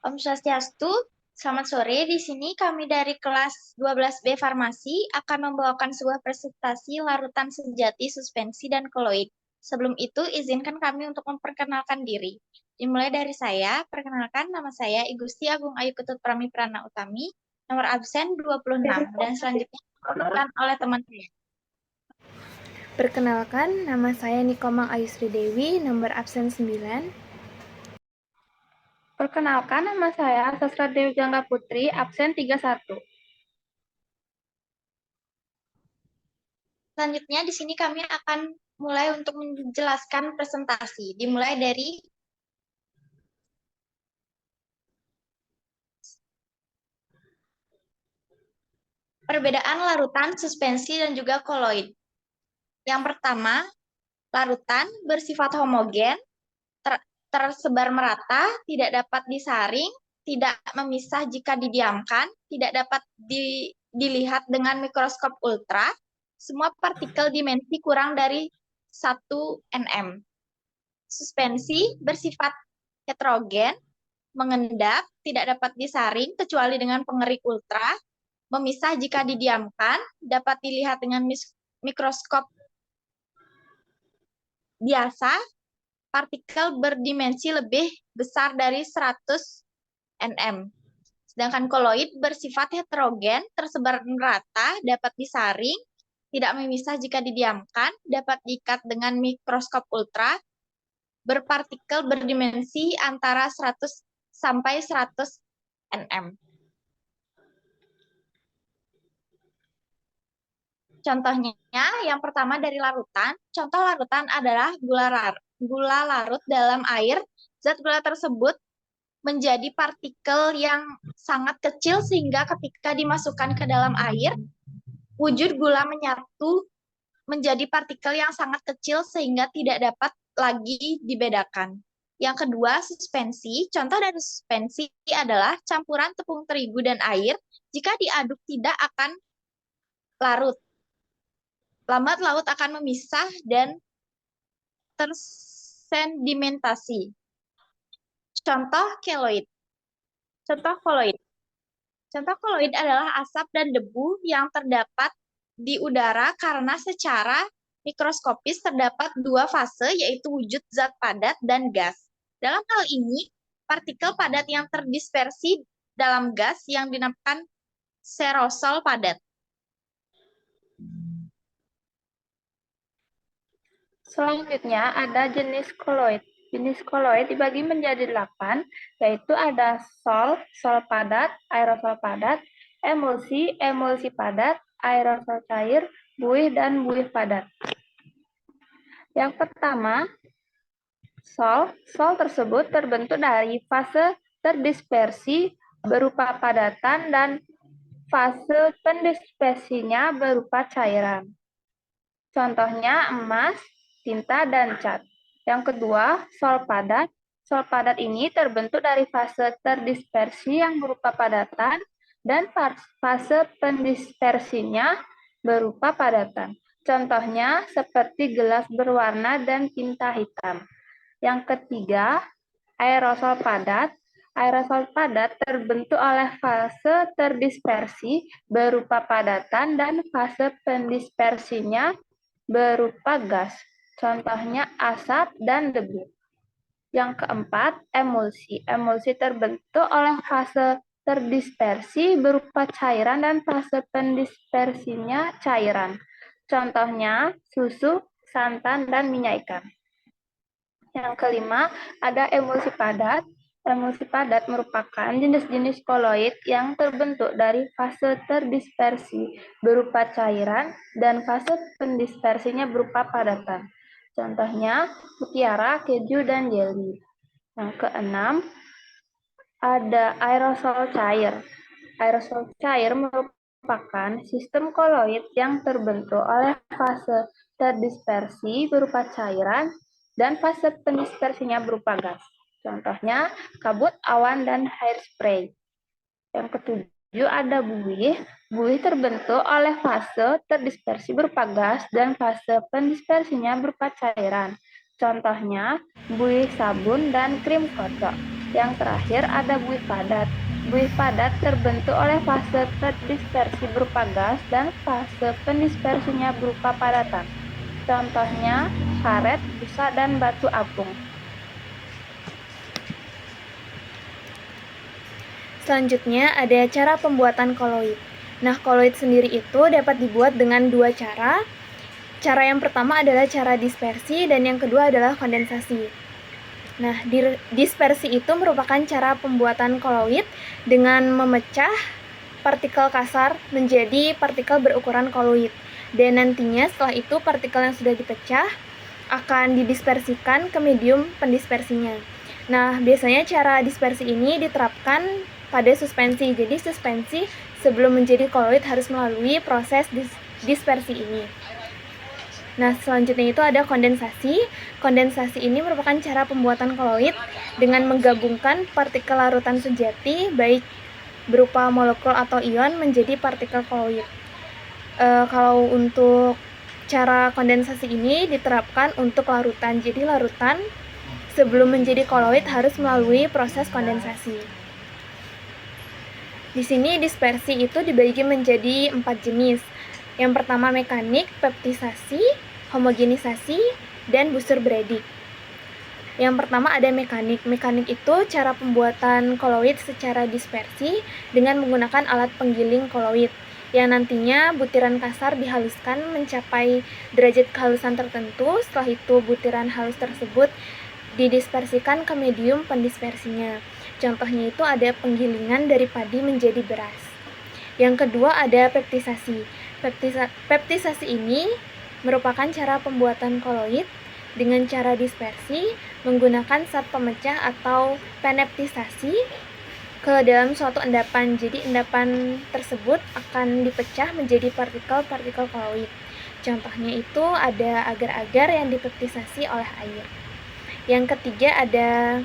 Om Swastiastu, selamat sore. Di sini kami dari kelas 12B Farmasi akan membawakan sebuah presentasi larutan sejati, suspensi, dan koloid. Sebelum itu, izinkan kami untuk memperkenalkan diri. Dimulai dari saya, perkenalkan nama saya Igusti Agung Ayu Ketut Prami Prana Utami, nomor absen 26, dan selanjutnya dilanjutkan oleh teman saya. Perkenalkan, nama saya Nikomang Ayusri Dewi, nomor absen 9. Perkenalkan, nama saya Sastra Dewi Jangga Putri, absen 31. Selanjutnya, di sini kami akan mulai untuk menjelaskan presentasi. Dimulai dari perbedaan larutan, suspensi, dan juga koloid. Yang pertama, larutan bersifat homogen, tersebar merata, tidak dapat disaring, tidak memisah jika didiamkan, tidak dapat dilihat dengan mikroskop ultra, semua partikel dimensi kurang dari 1 nm. Suspensi bersifat heterogen, mengendap, tidak dapat disaring kecuali dengan pengerik ultra, memisah jika didiamkan, dapat dilihat dengan mikroskop biasa, partikel berdimensi lebih besar dari 100 nm. Sedangkan koloid bersifat heterogen, tersebar merata, dapat disaring, tidak memisah jika didiamkan, dapat diikat dengan mikroskop ultra, berpartikel berdimensi antara 100 sampai 100 nm. Contohnya, yang pertama dari larutan. Contoh larutan adalah gula larut dalam air. Zat gula tersebut menjadi partikel yang sangat kecil sehingga ketika dimasukkan ke dalam air, wujud gula menyatu menjadi partikel yang sangat kecil sehingga tidak dapat lagi dibedakan. Yang kedua, suspensi. Contoh dari suspensi adalah campuran tepung terigu dan air. Jika diaduk tidak akan larut. Lambat laut akan memisah dan tersedimentasi. Contoh keloid. Contoh koloid. Contoh koloid adalah asap dan debu yang terdapat di udara karena secara mikroskopis terdapat dua fase, yaitu wujud zat padat dan gas. Dalam hal ini, partikel padat yang terdispersi dalam gas yang dinamakan aerosol padat. Selanjutnya ada jenis koloid. Jenis koloid dibagi menjadi 8, yaitu ada sol, sol padat, aerosol padat, emulsi, emulsi padat, aerosol cair, buih, dan buih padat. Yang pertama, sol. Sol tersebut terbentuk dari fase terdispersi berupa padatan dan fase pendispersinya berupa cairan. Contohnya emas, tinta, dan cat. Yang kedua, sol padat. Sol padat ini terbentuk dari fase terdispersi yang berupa padatan dan fase pendispersinya berupa padatan. Contohnya seperti gelas berwarna dan tinta hitam. Yang ketiga, aerosol padat. Aerosol padat terbentuk oleh fase terdispersi berupa padatan dan fase pendispersinya berupa gas, contohnya asap dan debu. Yang keempat, emulsi. Emulsi terbentuk oleh fase terdispersi berupa cairan dan fase pendispersinya cairan. Contohnya susu, santan, dan minyak ikan. Yang kelima, ada emulsi padat. Emulsi padat merupakan jenis-jenis koloid yang terbentuk dari fase terdispersi berupa cairan dan fase pendispersinya berupa padatan. Contohnya mutiara, keju, dan jelly. Yang keenam, ada aerosol cair. Aerosol cair merupakan sistem koloid yang terbentuk oleh fase terdispersi berupa cairan dan fase pendispersinya berupa gas. Contohnya kabut, awan, dan hairspray. Yang ketujuh ada buih. Buih terbentuk oleh fase terdispersi berupa gas dan fase pendispersinya berupa cairan. Contohnya buih sabun dan krim kocok. Yang terakhir ada buih padat. Buih padat terbentuk oleh fase terdispersi berupa gas dan fase pendispersinya berupa padatan. Contohnya karet, busa, dan batu apung. Selanjutnya ada cara pembuatan koloid. Nah, koloid sendiri itu dapat dibuat dengan dua cara. Cara yang pertama adalah cara dispersi dan yang kedua adalah kondensasi. Nah, dispersi itu merupakan cara pembuatan koloid dengan memecah partikel kasar menjadi partikel berukuran koloid. Dan nantinya setelah itu partikel yang sudah dipecah akan didispersikan ke medium pendispersinya. Nah, biasanya cara dispersi ini diterapkan pada suspensi. Jadi suspensi sebelum menjadi koloid harus melalui proses dispersi ini. Nah, selanjutnya itu ada kondensasi. Kondensasi ini merupakan cara pembuatan koloid dengan menggabungkan partikel larutan sejati baik berupa molekul atau ion menjadi partikel koloid. Kalau untuk cara kondensasi ini diterapkan untuk larutan. Jadi larutan sebelum menjadi koloid harus melalui proses kondensasi. Di sini dispersi itu dibagi menjadi 4 jenis. Yang pertama mekanik, peptisasi, homogenisasi, dan Bussur-Bredig. Yang pertama ada mekanik. Mekanik itu cara pembuatan koloid secara dispersi dengan menggunakan alat penggiling koloid, yang nantinya butiran kasar dihaluskan mencapai derajat kehalusan tertentu. Setelah itu butiran halus tersebut didispersikan ke medium pendispersinya. Contohnya itu ada penggilingan dari padi menjadi beras. Yang kedua ada peptisasi. Peptisasi ini merupakan cara pembuatan koloid dengan cara dispersi menggunakan zat pemecah atau peneptisasi ke dalam suatu endapan. Jadi endapan tersebut akan dipecah menjadi partikel-partikel koloid. Contohnya itu ada agar-agar yang dipeptisasi oleh air. Yang ketiga ada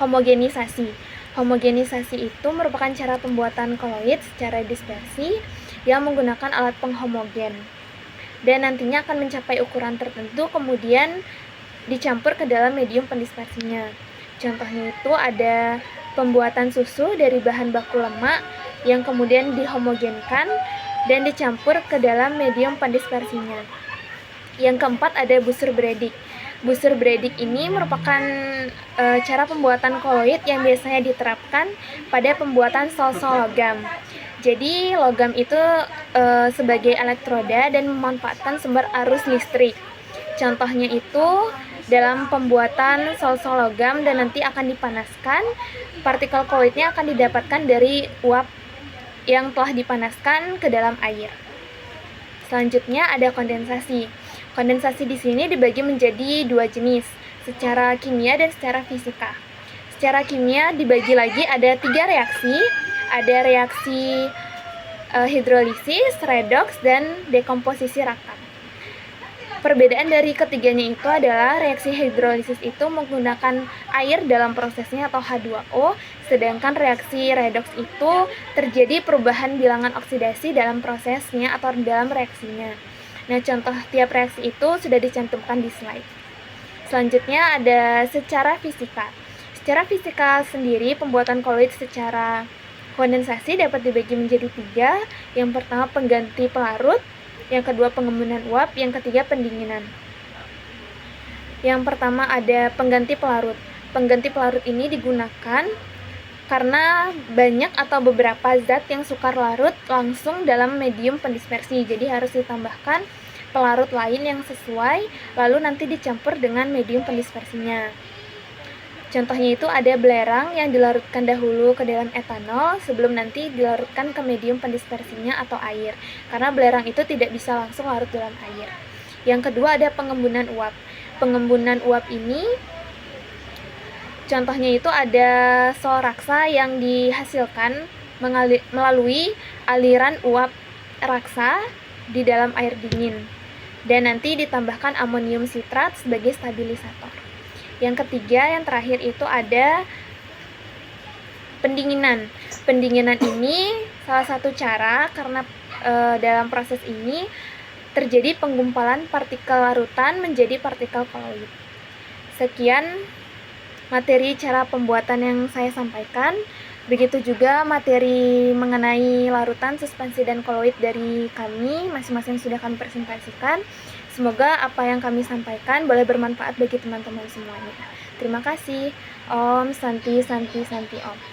homogenisasi. Homogenisasi itu merupakan cara pembuatan koloid secara dispersi yang menggunakan alat penghomogen. Dan nantinya akan mencapai ukuran tertentu kemudian dicampur ke dalam medium pendispersinya. Contohnya itu ada pembuatan susu dari bahan baku lemak yang kemudian dihomogenkan dan dicampur ke dalam medium pendispersinya. Yang keempat ada Bussur-Bredig. Bussur-Bredig ini merupakan cara pembuatan koloid yang biasanya diterapkan pada pembuatan sol-sol logam. Jadi logam itu sebagai elektroda dan memanfaatkan sumber arus listrik. Contohnya itu dalam pembuatan sol-sol logam dan nanti akan dipanaskan, partikel koloidnya akan didapatkan dari uap yang telah dipanaskan ke dalam air. Selanjutnya ada kondensasi. Kondensasi di sini dibagi menjadi 2 jenis, secara kimia dan secara fisika. Secara kimia dibagi lagi ada 3 reaksi, ada reaksi hidrolisis, redoks, dan dekomposisi rakam. Perbedaan dari ketiganya itu adalah reaksi hidrolisis itu menggunakan air dalam prosesnya atau H2O, sedangkan reaksi redoks itu terjadi perubahan bilangan oksidasi dalam prosesnya atau dalam reaksinya. Nah, contoh tiap reaksi itu sudah dicantumkan di slide. Selanjutnya ada secara fisika. Secara fisika sendiri, pembuatan koloid secara kondensasi dapat dibagi menjadi 3. Yang pertama pengganti pelarut, yang kedua pengembunan uap, yang ketiga pendinginan. Yang pertama ada pengganti pelarut. Pengganti pelarut ini digunakan karena banyak atau beberapa zat yang sukar larut langsung dalam medium pendispersi. Jadi harus ditambahkan pelarut lain yang sesuai, lalu nanti dicampur dengan medium pendispersinya. Contohnya itu ada belerang yang dilarutkan dahulu ke dalam etanol sebelum nanti dilarutkan ke medium pendispersinya atau air. Karena belerang itu tidak bisa langsung larut dalam air. Yang kedua ada pengembunan uap. Pengembunan uap ini contohnya itu ada sol raksa yang dihasilkan melalui aliran uap raksa di dalam air dingin. Dan nanti ditambahkan amonium sitrat sebagai stabilisator. Yang ketiga, yang terakhir itu ada pendinginan. Pendinginan ini salah satu cara karena dalam proses ini terjadi penggumpalan partikel larutan menjadi partikel koloid. Sekian materi cara pembuatan yang saya sampaikan. Begitu juga materi mengenai larutan, suspensi, dan koloid dari kami masing-masing sudah kami presentasikan. Semoga apa yang kami sampaikan boleh bermanfaat bagi teman-teman semuanya. Terima kasih. Om Santi Santi Santi Om.